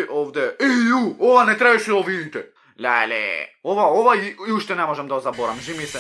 Ovde, ova ne trebаше да видите. Леле, ова и уште не можам да заборам, жи ми се.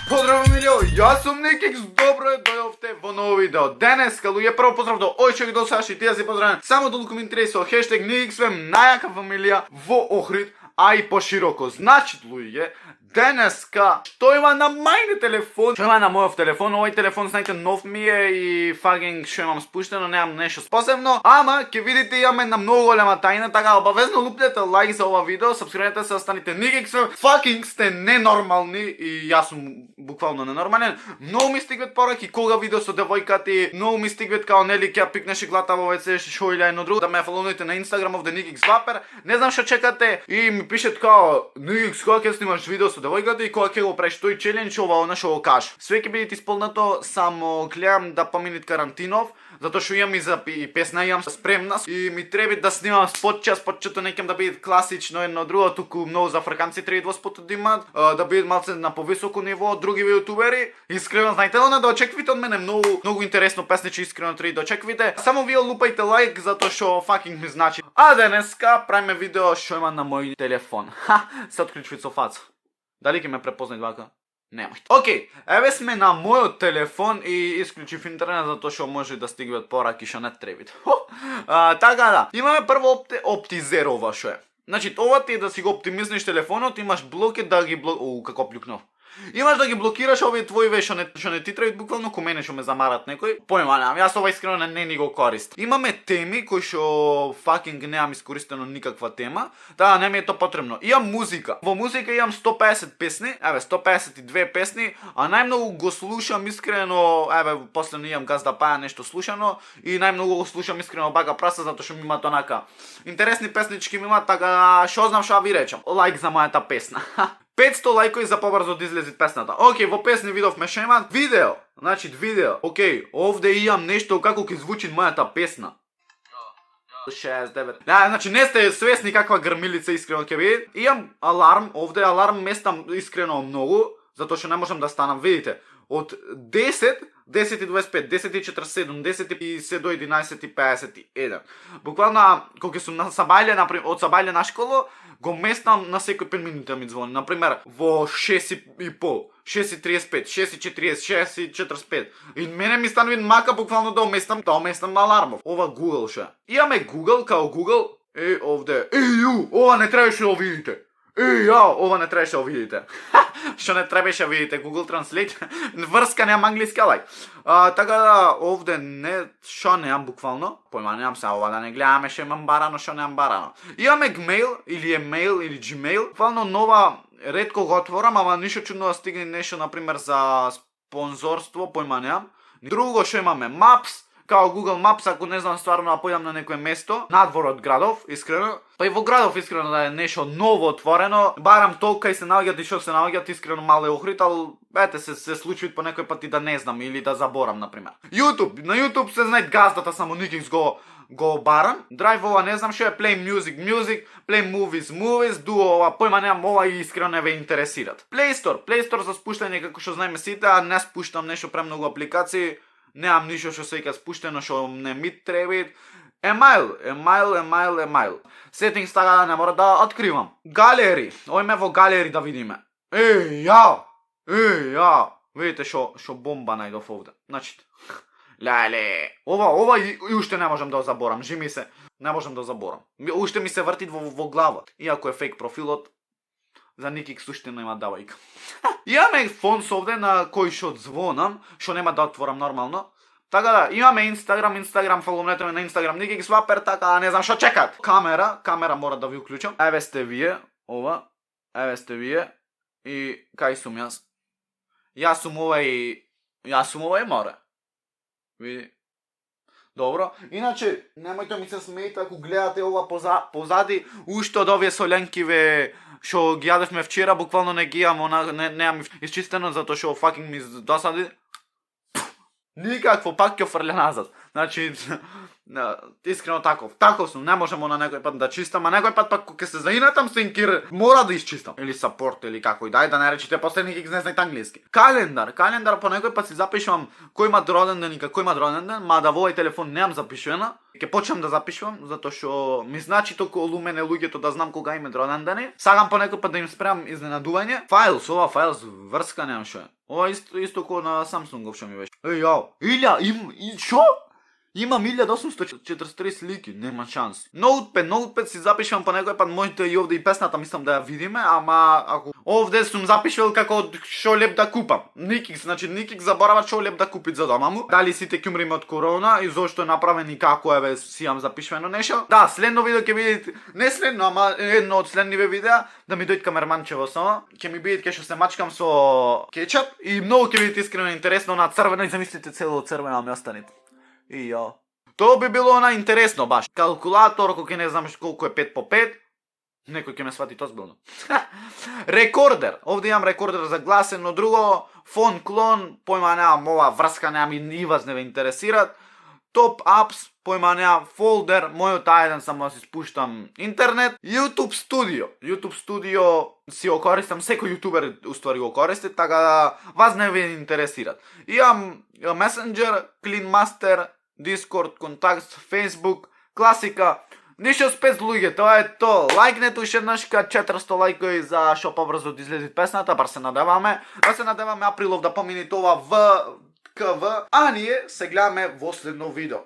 Поздрав, милио, јас сум Никикс, добро е дојавте во ново видео. Денеска, луѓе, прво поздрав до Ојчек, до Саши, тие си поздравам. Само толку коментирај со хештег Никиксвем, најака фамилија во Охрид, а и пошироко. Значи, луѓе, денеска, што има на мајне телефон? Што има на мојов телефон? Овој телефон, знаете, нов ми е и фагинг што имам спуштено, немам нешто посебно. Ама, ќе видите, имаме на многу голема тајна, така обавезно лупнете лайк за ова видео, сабскрибнете се, останите Никиксвем. Фагинг сте ненормални и јас сум буквално ненормален. Многу ми стигват пораки кога видео со девојкати, многу ми стигват као нели ќе пикнеше глатаво веќе шо или едно друго, да ме фоловнете на Инстаграм овде Никиксвапер. Не знам што чекате и ми пишете као Никикс, кога ќе снимаш видео со девојката и кога ќе го правиш тој челендж, ова она што го кажеш. Све ќе биде исполнато, само гледам да поминет карантинов, затоа што имам и песна имам спремна и ми треба да снимам спотче, спотчето не ќе да биде класично едно друго, туку многу за африканци треба спотот да имаат, да биде малце на повисоко ниво од други ютубери. Искрено знаете ли да очекувате од мене многу интересно песниче, искрено треба да очекувате. Само вие лупајте лайк затоа што факинг ми значи. А денеска правиме видео што има на мој телефон. Се отклучувај со фаца. Дали ќе ме препознаат вака? Немајте. Океј, еве сме на мојот телефон и исклучив интернет затоа што може да стигнат пораки што не требите. Така да, имаме прво оптизерова што е. Значи, ова ти е да си го оптимизниш телефонот, имаш блоки да ги како плюкнав. Имаш да ги блокираш овие твои ве што не ти треба буквално ко мене што ме замарат некој. Појма немам, јас ова искрено не ни го користам. Имаме теми кои што факинг немам искористено никаква тема, да не ми е то потребно. Имам музика. Во музика имам 150 песни, еве 152 песни, а најмногу го слушам искрено, еве после имам газ да паја нешто слушано и најмногу го слушам искрено Бага Праса затоа што ми имаат онака интересни песнички ми имаат, така што знам што ви речам. Лайк за мојата песна. 500 лајкови за побрзо да излезе песната. Океј, во песни видовме што има видео. Значи видео. Океј, овде имам нешто како ќе звучи мојата песна. 6, 9. Значи не сте свесни каква грмилица искрено ќе биде. Имам аларм, овде аларм местам искрено многу, затоа што не можам да станам, видите. Од 10:25, 10:47, 10:50 до 11:51. Буквално кога сум на сабајле, например, од сабајле на школа, го местам на секој 5 минути ми звони. Например, во 6:30, 6:35, 6:40, 6:45. И мене ми станува мака буквално да уместам на алармов. Ова Google ше. Имаме Google као Google. Овде. Ова не требаше да видите. Ова не требаше да видите. Што не требаше да видите, Google Translate. Врска немам англиски лај. Така да, овде не, што немам буквално. Појма немам се ова да не гледаме што имам барано, што немам барано. Имаме Gmail или email или Gmail. Буквално нова ретко го отворам, ама ништо чудно да стигне нешто например за спонзорство, појма немам. Друго што имаме Maps. Као Google Maps, ако не знам стварно да појдам на некое место, надвор од градов, искрено. Па и во градов искрено да е нешто ново отворено, барам толка и се наоѓаат и што се наоѓаат, искрено мало е Охрид, ал ете се случуваат по некој пат и да не знам или да заборам например. YouTube, на YouTube се знаат газдата, само Никикс го барам. Drive ова не знам што е, Play Music, Play Movies, Duo ова, појма немам, ова и искрено не ве интересират. Play Store за спуштање како што знаеме сите, а не спуштам нешто премногу апликации. Немам ништо што се ика спуштено што не ми треба. Email. Settings така не мора да откривам. Галери. Ојме во галери да видиме. Видите што бомба најдов овде. Значи, леле, ова и уште не можам да заборам. Жи ми се, не можам да заборам. Уште ми се врти во глава. Иако е фейк профилот, за Никикс уште нема давајка. Имаме фонс овде на кој што звонам, што нема да отворам нормално. Така да, имаме Инстаграм, фоловнете ме на Инстаграм, Никиксвапер, така не знам што чекат. Камера мора да ви уклучам. Еве сте вие, ова. Еве сте вие. И кај сум јас? Јас сум ова и море. Види. Добро. Иначе, немојте ми се смеете ако гледате ова позади, уште од овие соленкиве што ги јадевме вчера, буквално не ги имам, немам исчистено затоа што факинг ми досади. Никакво, пак ќе фрле назад. Значи, Искрено таков сум, не можемо на некој пат да чистам, а некој пат пак кога се заинатам стинкир, мора да исчистам. Или сапорт или како и дај да не речите последник X не знајте англиски. Календар по некој пат си запишувам кој има роден ден и како има роден ден, мада во овој телефон немам запишувано. Ќе почнам да запишувам затоа што ми значи толку мене луѓето да знам кога има роден ден. Сагам по некој пат да им спремам изненадување. Фајлс врска немам што. Ова исто како на Samsung што ми беше. Јао, Илја, шо? Имам 1843 слики, нема шанс. Ноутпад си запишувам по некој пат моите и овде и песната мислам да ја видиме, ама ако овде сум запишувал како шо леп да купам. Никик заборава шо леп да купи за дома му. Дали сите ќе умриме од корона и зошто е направен и како си имам запишувано нешто. Да, следно видео ќе видите, не следно, ама едно од следниве видеа, да ми дојде камерманчево само, ќе ми бидат што се мачкам со кетчап и многу ќе видите искрено интересно на црвено и замислите цело црвено ми останете. И ја. Тоа би било интересно баш. Калкулатор, кога не знам колку е 5 по 5. Некој ќе ме свати озбилно. Рекордер. Овде имам рекордер за гласен, но друго фон клон, појма немам, ова врска немам и вас не ве интересираат. Топ апс, појма немам, фолдер, мојот еден само си спуштам интернет. YouTube Studio си го користам, секој јутубер уствари го користи, така да вас не ве интересираат. Имам Messenger, Clean Master, Discord, Контакт, Facebook, класика. Ништо спец луѓе, тоа е то. Лајкнете уште еднашка 400 лајкови за шо побрзо да излезе песната, бар се надеваме. Да се надеваме априлов да помине тоа в КВ, а ние се гледаме во следно видео.